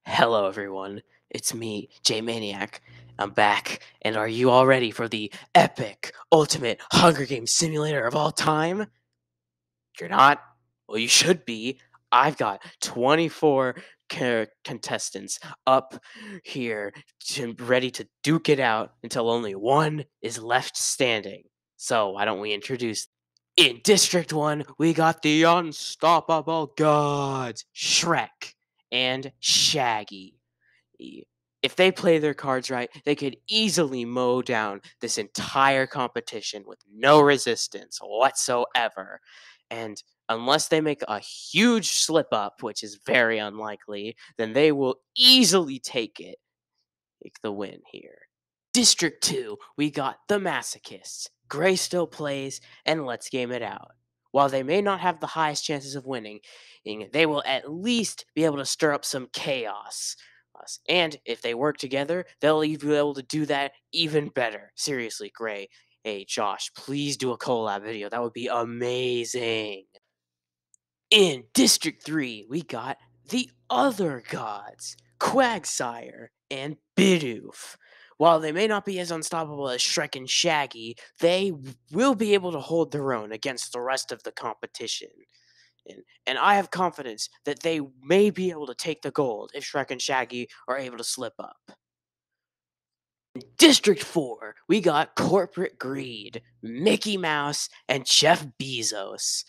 Hello, everyone. It's me, J Maniac. I'm back, and are you all ready for the epic, ultimate Hunger Games simulator of all time? You're not? Well, you should be. I've got 24 contestants up here ready to duke it out until only one is left standing. So, why don't we introduce. In District 1, we got the unstoppable gods, Shrek and Shaggy. If they play their cards right, they could easily mow down this entire competition with no resistance whatsoever. And unless they make a huge slip up, which is very unlikely, then they will easily take the win here. District 2, we got the Masochists. Gray still plays, and let's game it out. While they may not have the highest chances of winning, they will at least be able to stir up some chaos. And if they work together, they'll be able to do that even better. Seriously, Gray. Hey, Josh, please do a collab video. That would be amazing. In District 3, we got the other gods, Quagsire and Bidoof. While they may not be as unstoppable as Shrek and Shaggy, they will be able to hold their own against the rest of the competition. And I have confidence that they may be able to take the gold if Shrek and Shaggy are able to slip up. District 4, we got Corporate Greed, Mickey Mouse, and Jeff Bezos.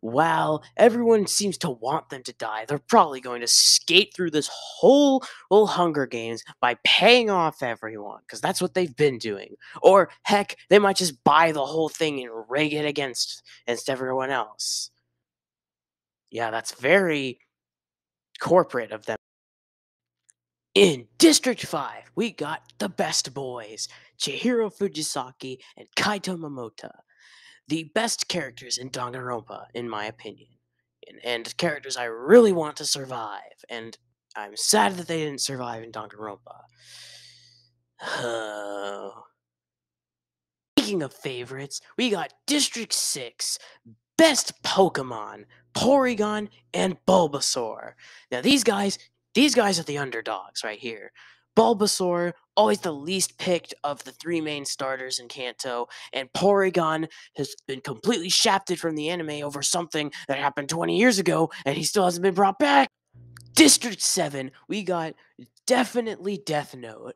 While everyone seems to want them to die, they're probably going to skate through this whole Hunger Games by paying off everyone, because that's what they've been doing. Or, heck, they might just buy the whole thing and rig it against everyone else. Yeah, that's very corporate of them. In District 5, we got the best boys, Chihiro Fujisaki and Kaito Momota. The best characters in Danganronpa, in my opinion. And characters I really want to survive. And I'm sad that they didn't survive in Danganronpa. Speaking of favorites, we got District 6, best Pokemon, Porygon and Bulbasaur. Now these guys are the underdogs right here. Bulbasaur, always the least picked of the three main starters in Kanto, and Porygon has been completely shafted from the anime over something that happened 20 years ago, and he still hasn't been brought back. District 7, we got definitely Death Note.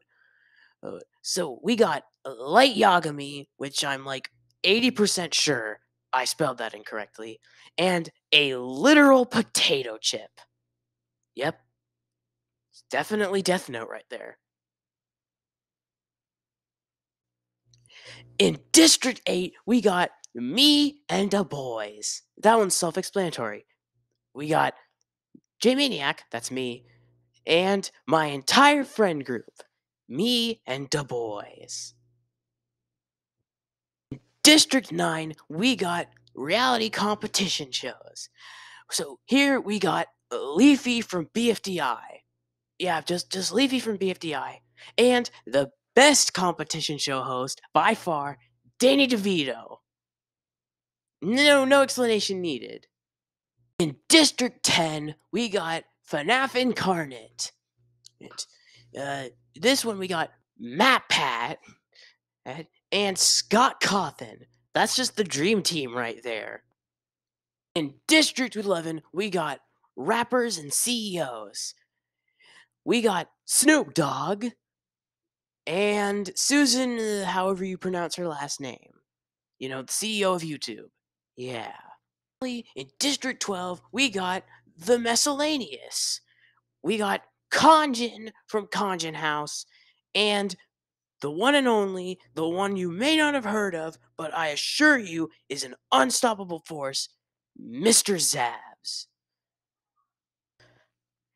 So we got Light Yagami, which I'm like 80% sure I spelled that incorrectly, and a literal potato chip. Yep, it's definitely Death Note right there. In District 8, we got me and the boys. That one's self-explanatory. We got J-Maniac, that's me, and my entire friend group. Me and the boys. District 9, we got reality competition shows. So here we got Leafy from BFDI. Yeah, just Leafy from BFDI. And the best competition show host by far, Danny DeVito. No explanation needed. In District 10, we got FNAF Incarnate. This one we got Matt Pat and Scott Cawthon. That's just the dream team right there. In District 11, we got rappers and CEOs. We got Snoop Dogg and Susan, however you pronounce her last name. You know, the CEO of YouTube. Yeah. In District 12, we got the Miscellaneous. We got Kanjin from Kanjin House and the one and only, the one you may not have heard of, but I assure you is an unstoppable force, Mr. Zabs.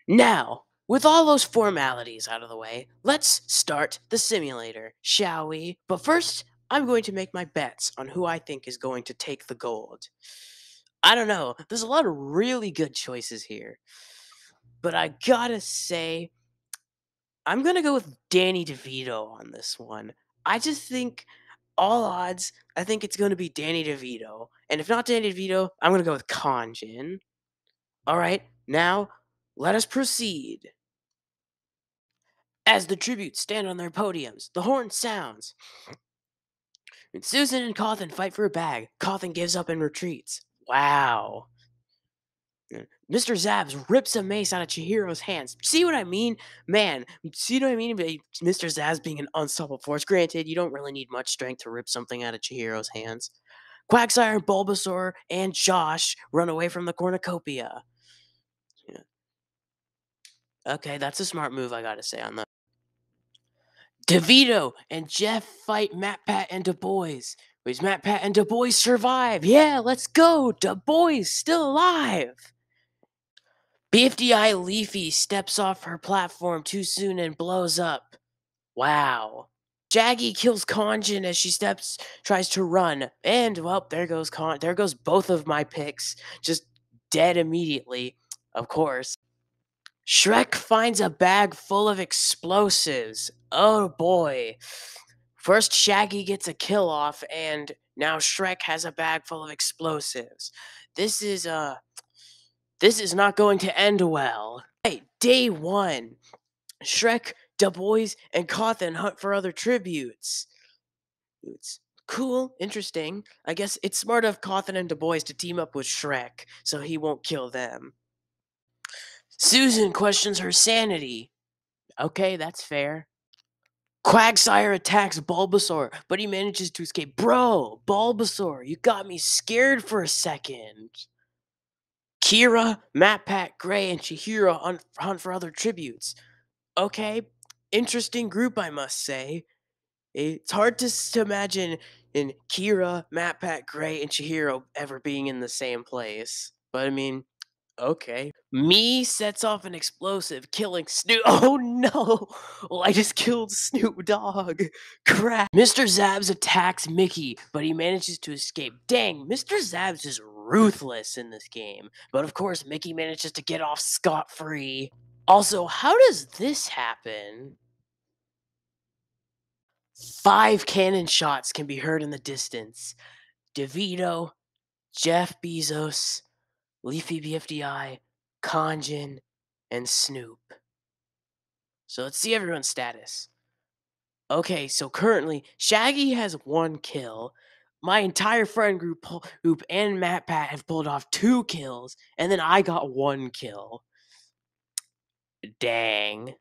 Now, with all those formalities out of the way, let's start the simulator, shall we? But first, I'm going to make my bets on who I think is going to take the gold. I don't know, there's a lot of really good choices here. But I gotta say, I'm gonna go with Danny DeVito on this one. I just think, all odds, I think it's gonna be Danny DeVito. And if not Danny DeVito, I'm gonna go with Kanjin. Alright, now, let us proceed. As the tributes stand on their podiums, the horn sounds. And Susan and Cawthon fight for a bag. Cawthon gives up and retreats. Wow. Mr. Zabs rips a mace out of Chihiro's hands. See what I mean? Man, see what I mean? Mr. Zabs being an unstoppable force. Granted, you don't really need much strength to rip something out of Chihiro's hands. Quagsire, Bulbasaur, and Josh run away from the cornucopia. Yeah. Okay, that's a smart move, I gotta say, on that. DeVito and Jeff fight MatPat and Du Bois. Which MatPat and Du Bois survive. Yeah, let's go. Du Bois still alive. BFDI Leafy steps off her platform too soon and blows up. Wow. Shaggy kills Conjin as she tries to run. And, well, there goes both of my picks. Just dead immediately, of course. Shrek finds a bag full of explosives. Oh boy. First, Shaggy gets a kill off, and now Shrek has a bag full of explosives. This is not going to end well. Hey, day 1. Shrek, Du Bois, and Cawthon hunt for other tributes. It's cool, interesting. I guess it's smart of Cawthon and Du Bois to team up with Shrek, so he won't kill them. Susan questions her sanity. Okay, that's fair. Quagsire attacks Bulbasaur, but he manages to escape. Bro, Bulbasaur, you got me scared for a second. Kira, MatPat, Gray, and Chihiro hunt for other tributes. Okay, interesting group, I must say. It's hard to imagine in Kira, MatPat, Gray, and Chihiro ever being in the same place. But I mean, okay. Me sets off an explosive, killing Snoop. Oh no! Well, I just killed Snoop Dogg. Crap. Mr. Zabs attacks Mickey, but he manages to escape. Dang, Mr. Zabs is ruthless in this game. But of course, Mickey manages to get off scot-free. Also, how does this happen? 5 cannon shots can be heard in the distance. DeVito, Jeff Bezos, Leafy BFDI, Conjin, and Snoop. So let's see everyone's status. Okay, so currently Shaggy has 1 kill. My entire friend group and MatPat have pulled off 2 kills, and then I got 1 kill. Dang.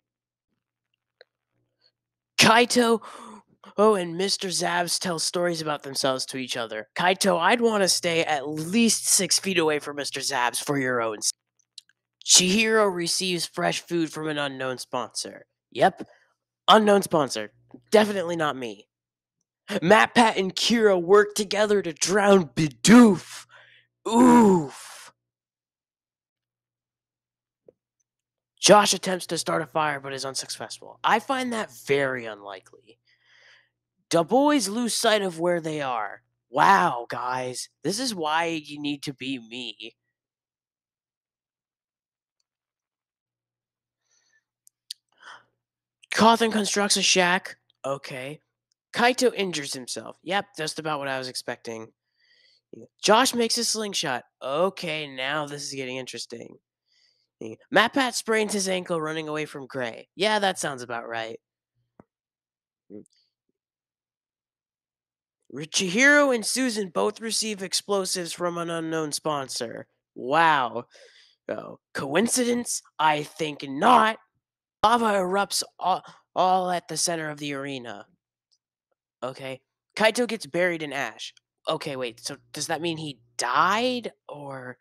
Kaito and Mr. Zabs tell stories about themselves to each other. Kaito, I'd want to stay at least 6 feet away from Mr. Zabs for your own sake. Chihiro receives fresh food from an unknown sponsor. Yep, unknown sponsor. Definitely not me. MatPat and Kira work together to drown Bidoof. Oof. Josh attempts to start a fire but is unsuccessful. I find that very unlikely. Du Bois lose sight of where they are. Wow, guys. This is why you need to be me. Cawthon constructs a shack. Okay. Kaito injures himself. Yep, just about what I was expecting. Josh makes a slingshot. Okay, now this is getting interesting. MatPat sprains his ankle running away from Gray. Yeah, that sounds about right. Chihiro and Susan both receive explosives from an unknown sponsor. Wow. Oh, coincidence? I think not. Lava erupts all at the center of the arena. Okay. Kaito gets buried in ash. Okay, wait. So does that mean he died? Or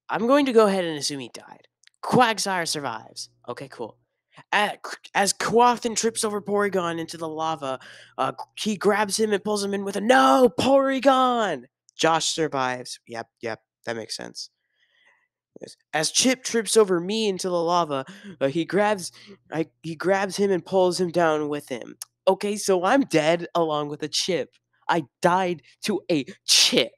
I'm going to go ahead and assume he died. Quagsire survives. Okay, cool. As Quathon trips over Porygon into the lava, he grabs him and pulls him in with a no, Porygon! Josh survives. Yep, that makes sense. As Chip trips over me into the lava, he grabs him and pulls him down with him. Okay, so I'm dead along with a Chip. I died to a Chip.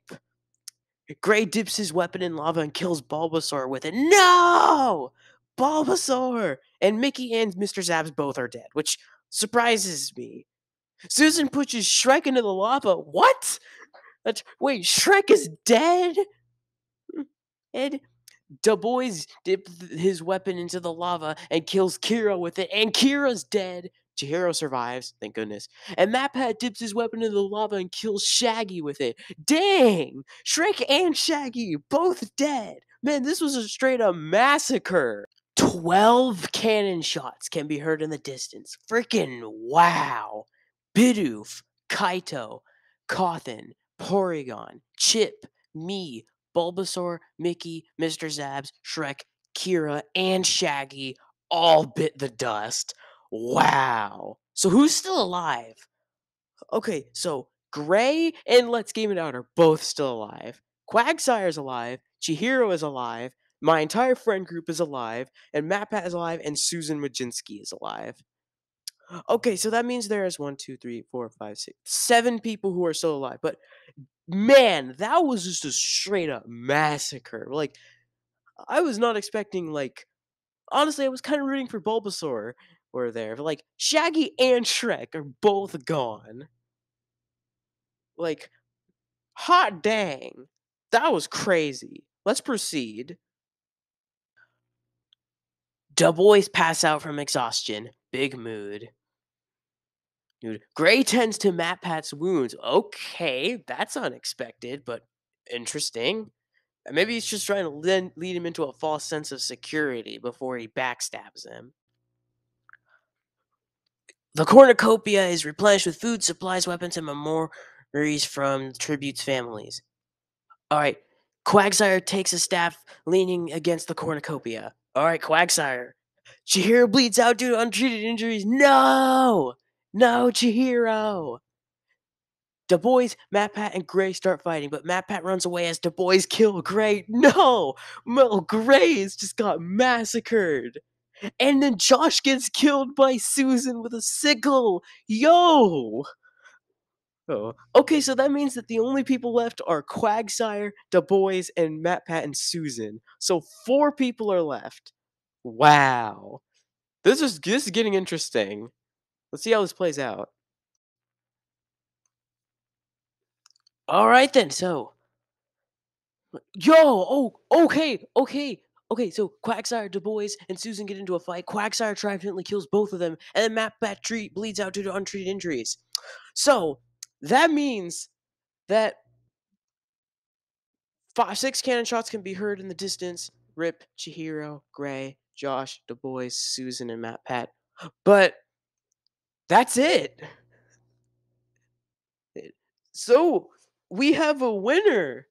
Gray dips his weapon in lava and kills Bulbasaur with it. No! Bulbasaur! And Mickey and Mr. Zabs both are dead, which surprises me. Susan pushes Shrek into the lava. What? Wait, Shrek is dead? And Du Bois dips his weapon into the lava and kills Kira with it, and Kira's dead. Chihiro survives, thank goodness. And MatPat dips his weapon into the lava and kills Shaggy with it. Dang! Shrek and Shaggy both dead. Man, this was a straight up massacre. 12 cannon shots can be heard in the distance. Freaking wow. Bidoof, Kaito, Cawthon, Porygon, Chip, me, Bulbasaur, Mickey, Mr. Zabs, Shrek, Kira, and Shaggy all bit the dust. Wow. So who's still alive? Okay, so Gray and Let's Game It Out are both still alive. Quagsire's alive. Chihiro is alive. My entire friend group is alive. And MatPat is alive. And Susan Majinski is alive. Okay, so that means there is 7 people who are still alive. But man, that was just a straight up massacre. Like, I was not expecting, like, honestly, I was kind of rooting for Bulbasaur were there. But, like, Shaggy and Shrek are both gone. Like, hot dang. That was crazy. Let's proceed. Du Bois pass out from exhaustion. Big mood. Dude, Gray tends to MatPat's wounds. Okay, that's unexpected, but interesting. Maybe he's just trying to lead him into a false sense of security before he backstabs him. The cornucopia is replenished with food, supplies, weapons, and memories from Tribute's families. All right, Quagsire takes a staff leaning against the cornucopia. All right, Quagsire. Chihiro bleeds out due to untreated injuries. No! No, Chihiro! Du Bois, MatPat, and Gray start fighting, but MatPat runs away as Du Bois kill Gray. No! Mel Gray's just got massacred. And then Josh gets killed by Susan with a sickle. Yo! Oh. Okay, so that means that the only people left are Quagsire, Du Bois, and MatPat and Susan. So 4 people are left. Wow. This is getting interesting. Let's see how this plays out. All right then. So, okay. So Quagsire, Du Bois, and Susan get into a fight. Quagsire triumphantly kills both of them, and then MatPat bleeds out due to untreated injuries. So that means that 6 cannon shots can be heard in the distance. Rip, Chihiro, Gray, Josh, Du Bois, Susan, and MatPat. But that's it. So we have a winner.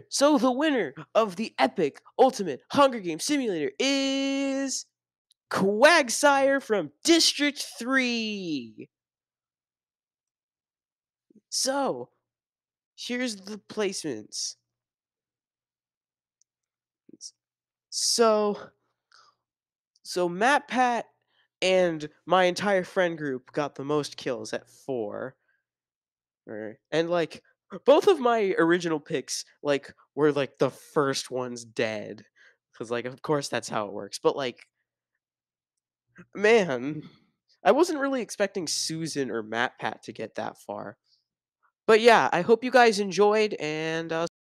So the winner of the epic ultimate Hunger Games simulator is Quagsire from District 3. So here's the placements. So MatPat and my entire friend group got the most kills at 4. And like both of my original picks like were like the first ones dead. Cause like of course that's how it works. But like man, I wasn't really expecting Susan or MatPat to get that far. But yeah, I hope you guys enjoyed and